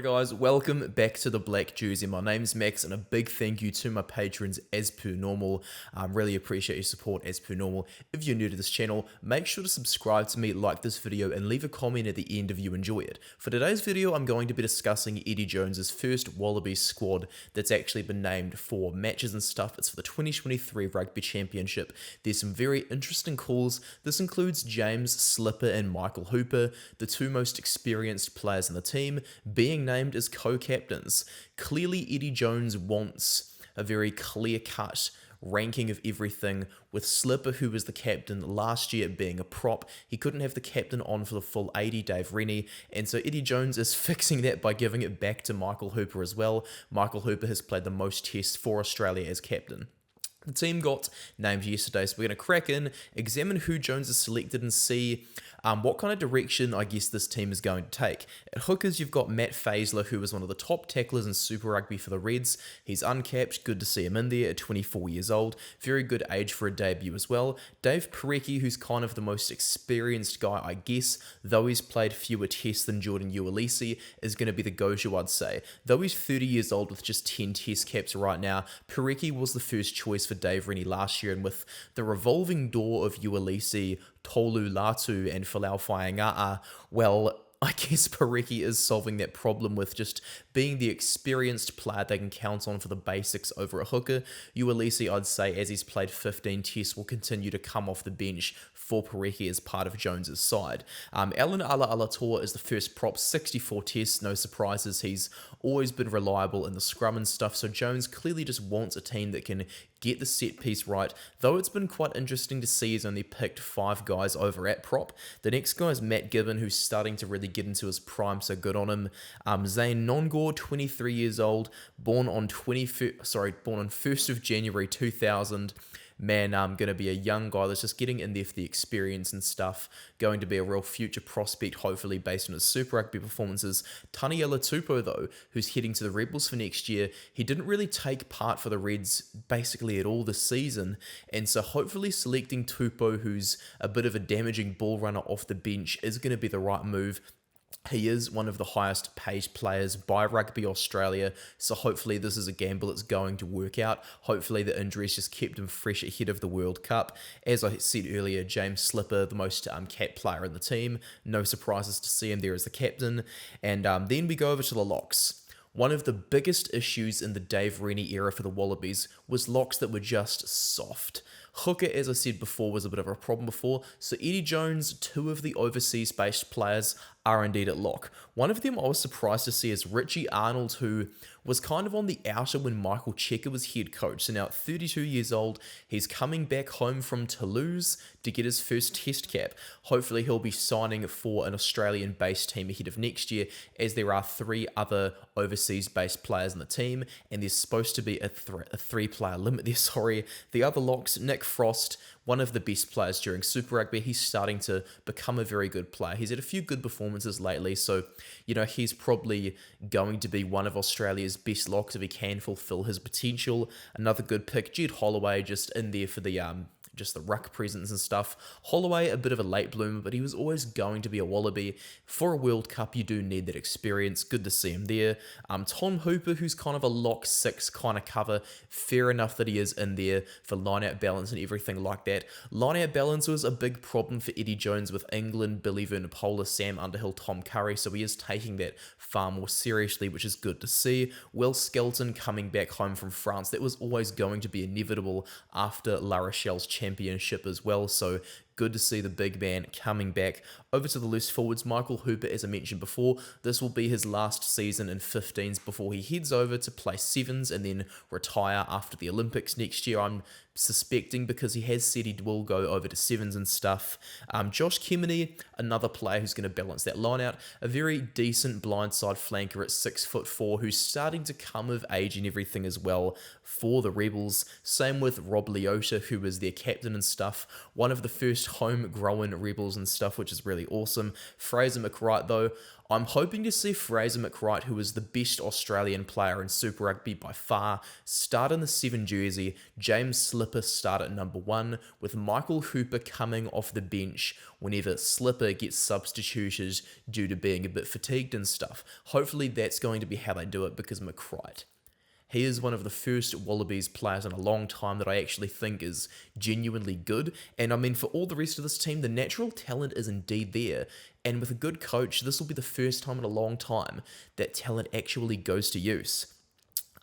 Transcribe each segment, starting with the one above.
G'day guys, welcome back to the Black Jersey. My name's Max and a big thank you to my patrons as per normal. Really appreciate your support as per normal. If you're new to this channel, make sure to subscribe to me, like this video and leave a comment at the end if you enjoy it. For today's video, I'm going to be discussing Eddie Jones's first Wallabies squad that's actually been named for matches and stuff. It's for the 2023 Rugby Championship. There's some very interesting calls. This includes James Slipper and Michael Hooper, the two most experienced players in the team, being named as co-captains. Clearly, Eddie Jones wants a very clear-cut ranking of everything, with Slipper, who was the captain last year, being a prop. He couldn't have the captain on for the full 80, Dave Rennie, and so Eddie Jones is fixing that by giving it back to Michael Hooper as well. Michael Hooper has played the most tests for Australia as captain. The team got named yesterday, so we're going to crack in, examine who Jones has selected, and see what kind of direction I guess this team is going to take. At hookers, you've got Matt Faisler, who is one of the top tacklers in Super Rugby for the Reds. He's uncapped, good to see him in there at 24 years old. Very good age for a debut as well. Dave Parecki, who's kind of the most experienced guy, I guess, though he's played fewer tests than Jordan Uelese, is going to be the go-to, I'd say. Though he's 30 years old with just 10 test caps right now, Parecki was the first choice for Dave Rennie last year, and with the revolving door of Uelese, Tolu Latu and Falau Fainga'a, well, I guess Parecki is solving that problem with just being the experienced player they can count on for the basics over a hooker. Uelese, I'd say, as he's played 15 tests, will continue to come off the bench for Parecki as part of Jones's side. Alan Ala-Alator is the first prop, 64 tests, no surprises. He's always been reliable in the scrum and stuff, so Jones clearly just wants a team that can get the set piece right, though it's been quite interesting to see he's only picked 5 guys over at prop. The next guy is Matt Gibbon, who's starting to really get into his prime, so good on him. Zane Nongor, 23 years old, born on 1st of January 2000. Man, going to be a young guy that's just getting in there for the experience and stuff, going to be a real future prospect, hopefully, based on his Super Rugby performances. Taniela Tupou, though, who's heading to the Rebels for next year, he didn't really take part for the Reds basically at all this season, and so hopefully selecting Tupou, who's a bit of a damaging ball runner off the bench, is going to be the right move. He is one of the highest paid players by Rugby Australia, so hopefully this is a gamble that's going to work out. Hopefully the injuries just kept him fresh ahead of the World Cup. As I said earlier, James Slipper, the most capped player in the team. No surprises to see him there as the captain. And then we go over to the locks. One of the biggest issues in the Dave Rennie era for the Wallabies was locks that were just soft. Hooker, as I said before, was a bit of a problem before, so Eddie Jones, 2 of the overseas-based players are indeed at lock. One of them I was surprised to see is Richie Arnold, who was kind of on the outer when Michael Cheika was head coach. So now at 32 years old, he's coming back home from Toulouse to get his first test cap. Hopefully he'll be signing for an Australian-based team ahead of next year, as there are 3 other overseas-based players in the team, and there's supposed to be a 3-player limit there, sorry. The other locks, Nick Frost, one of the best players during Super Rugby. He's starting to become a very good player. He's had a few good performances lately, so, you know, he's probably going to be one of Australia's best locks if he can fulfill his potential. Another good pick, Jed Holloway, just in there for the just the ruck presence and stuff. Holloway, a bit of a late bloomer, but he was always going to be a Wallaby. For a World Cup, you do need that experience. Good to see him there. Tom Hooper, who's kind of a lock 6 kind of cover. Fair enough that he is in there for line-out balance and everything like that. Line-out balance was a big problem for Eddie Jones with England, Billy Vunipola, Sam Underhill, Tom Curry, so he is taking that far more seriously, which is good to see. Will Skelton coming back home from France. That was always going to be inevitable after La Rochelle's championship as well, so good to see the big man coming back. Over to the loose forwards, Michael Hooper, as I mentioned before, this will be his last season in 15s before he heads over to play 7s and then retire after the Olympics next year. I'm suspecting, because he has said he will go over to 7s and stuff. Josh Kemeny, another player who's going to balance that line out. A very decent blindside flanker at 6'4", who's starting to come of age and everything as well for the Rebels. Same with Rob Leota, who was their captain and stuff. One of the first homegrown rebels and stuff, which is really awesome. Fraser McWright, though, I'm hoping to see Fraser McWright, who is the best Australian player in Super Rugby by far, start in the 7 jersey, James Slipper start at number 1, with Michael Hooper coming off the bench whenever Slipper gets substituted due to being a bit fatigued and stuff. Hopefully that's going to be how they do it, because McWright, he is one of the first Wallabies players in a long time that I actually think is genuinely good. And I mean, for all the rest of this team, the natural talent is indeed there. And with a good coach, this will be the first time in a long time that talent actually goes to use.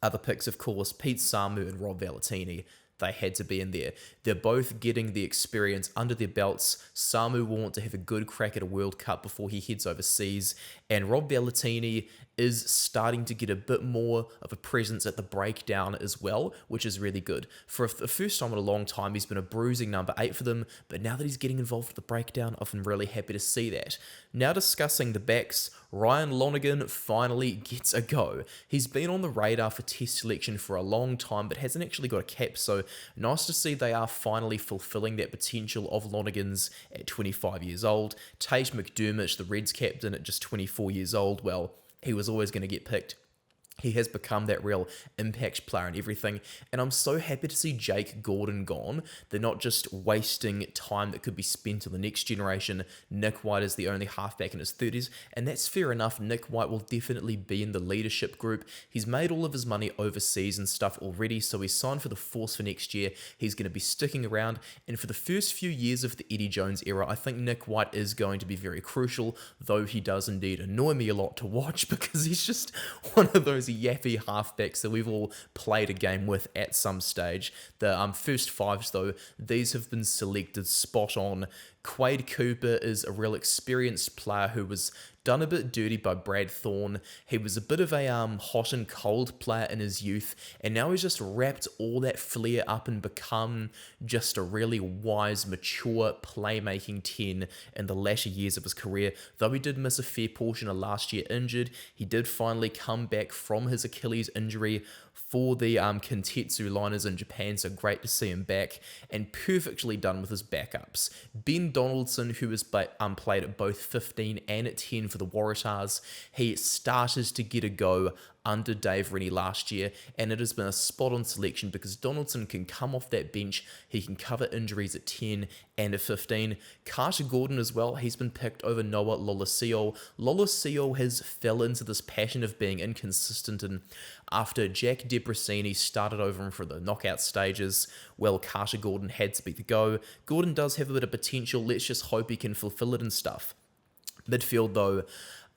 Other picks, of course, Pete Samu and Rob Valetini. They had to be in there. They're both getting the experience under their belts. Samu will want to have a good crack at a World Cup before he heads overseas. And Rob Valetini is starting to get a bit more of a presence at the breakdown as well, which is really good. For the first time in a long time, he's been a bruising number 8 for them, but now that he's getting involved with the breakdown, I've been really happy to see that. Now discussing the backs, Ryan Lonergan finally gets a go. He's been on the radar for test selection for a long time, but hasn't actually got a cap, so nice to see they are finally fulfilling that potential of Lonergan's at 25 years old. Tate McDermott, the Reds captain at just 24 years old, well, he was always going to get picked. He has become that real impact player and everything, and I'm so happy to see Jake Gordon gone. They're not just wasting time that could be spent on the next generation. Nick White is the only halfback in his 30s, and that's fair enough. Nick White will definitely be in the leadership group. He's made all of his money overseas and stuff already, so he's signed for the Force for next year. He's going to be sticking around, and for the first few years of the Eddie Jones era, I think Nick White is going to be very crucial, though he does indeed annoy me a lot to watch because he's just one of those yappy halfbacks that we've all played a game with at some stage. The first 5s, though, these have been selected spot on. Quade Cooper is a real experienced player who was done a bit dirty by Brad Thorne. He was a bit of a hot and cold player in his youth, and now he's just wrapped all that flair up and become just a really wise, mature playmaking 10 in the latter years of his career. Though he did miss a fair portion of last year injured, he did finally come back from his Achilles injury for the Kintetsu Liners in Japan, so great to see him back, and perfectly done with his backups. Ben Donaldson, who has played at both 15 and at 10 for the Waratahs, he started to get a go under Dave Rennie last year, and it has been a spot-on selection because Donaldson can come off that bench, he can cover injuries at 10 and at 15. Carter Gordon as well, he's been picked over Noah Lolosio. Lolosio has fell into this pattern of being inconsistent, and after Jack Debrasini started over him for the knockout stages, well, Carter Gordon had to be the go. Gordon does have a bit of potential, let's just hope he can fulfill it and stuff. Midfield, though,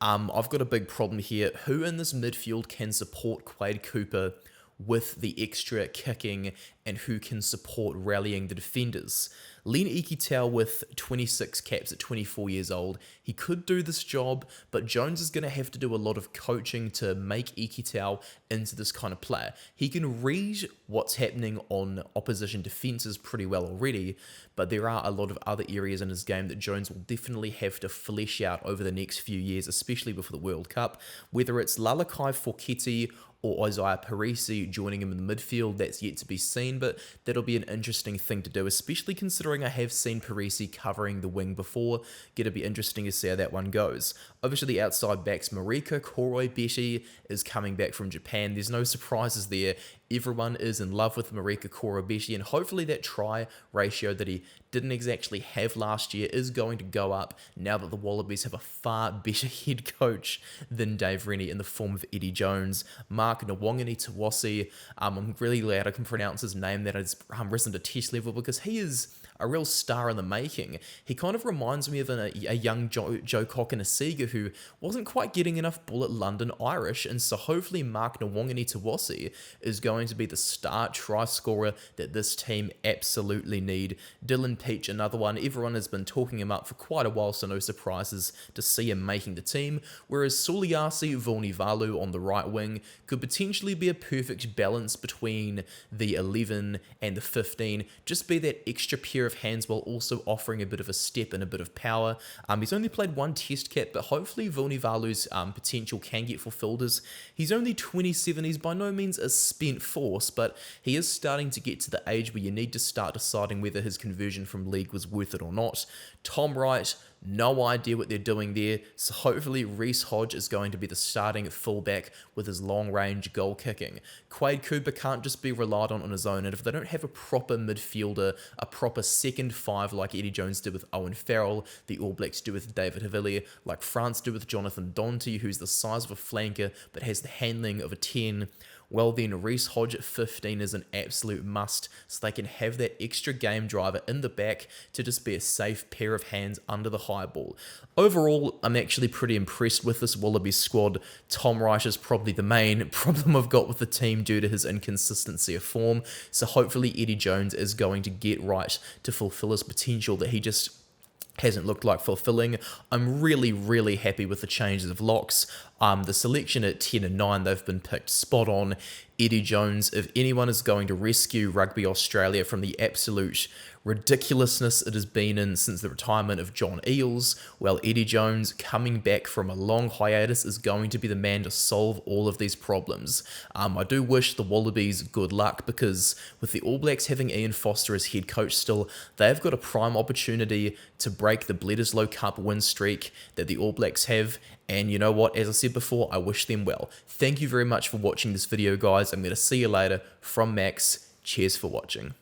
I've got a big problem here. Who in this midfield can support Quade Cooper with the extra kicking, and who can support rallying the defenders? Len Ikitau with 26 caps at 24 years old, he could do this job, but Jones is going to have to do a lot of coaching to make Ikitau into this kind of player. He can read what's happening on opposition defenses pretty well already, but there are a lot of other areas in his game that Jones will definitely have to flesh out over the next few years, especially before the World Cup. Whether it's Lalakai Foketi or Isaiah Parisi joining him in the midfield, that's yet to be seen, but that'll be an interesting thing to do, especially considering I have seen Parisi covering the wing before. Gonna be interesting to see how that one goes. Over to the outside backs, Marika Koroibete is coming back from Japan. There's no surprises there. Everyone is in love with Marika Koroibete, and hopefully that try ratio that he didn't exactly have last year is going to go up now that the Wallabies have a far better head coach than Dave Rennie in the form of Eddie Jones. Mark Nwangani Tawasi, I'm really glad I can pronounce his name, that has risen to test level, because he is a real star in the making. He kind of reminds me of a young Joe Kokonasiga who wasn't quite getting enough ball at London Irish, and so hopefully Mark Nwangani Tawasi is going to be the star try scorer that this team absolutely need. Dylan Peach, another one. Everyone has been talking him up for quite a while, so no surprises to see him making the team, whereas Suliasi Vunivalu on the right wing could potentially be a perfect balance between the 11 and the 15, just be that extra pair of hands while also offering a bit of a step and a bit of power. He's only played one test cap, but hopefully Vunivalu's potential can get fulfilled, as he's only 27, he's by no means a spent force, but he is starting to get to the age where you need to start deciding whether his conversion from league was worth it or not. Tom Wright, no idea what they're doing there, so hopefully Reece Hodge is going to be the starting fullback with his long-range goal kicking. Quade Cooper can't just be relied on his own, and if they don't have a proper midfielder, a proper second five like Eddie Jones did with Owen Farrell, the All Blacks do with David Havili, like France do with Jonathan Donty, who's the size of a flanker but has the handling of a 10, well then Reece Hodge at 15 is an absolute must, so they can have that extra game driver in the back to just be a safe pair of hands under the high ball. Overall, I'm actually pretty impressed with this Wallabies squad. Tom Wright is probably the main problem I've got with the team due to his inconsistency of form, so hopefully Eddie Jones is going to get right to fulfill his potential that he just hasn't looked like fulfilling. I'm really happy with the changes of locks. The selection at 10 and 9, they've been picked spot on. Eddie Jones, if anyone is going to rescue Rugby Australia from the absolute ridiculousness it has been in since the retirement of John Eales, well, Eddie Jones, coming back from a long hiatus, is going to be the man to solve all of these problems. I do wish the Wallabies good luck, because with the All Blacks having Ian Foster as head coach still, they've got a prime opportunity to break the Bledisloe Cup win streak that the All Blacks have. And you know what, as I said before, I wish them well. Thank you very much for watching this video, guys. I'm going to see you later. From Max, cheers for watching.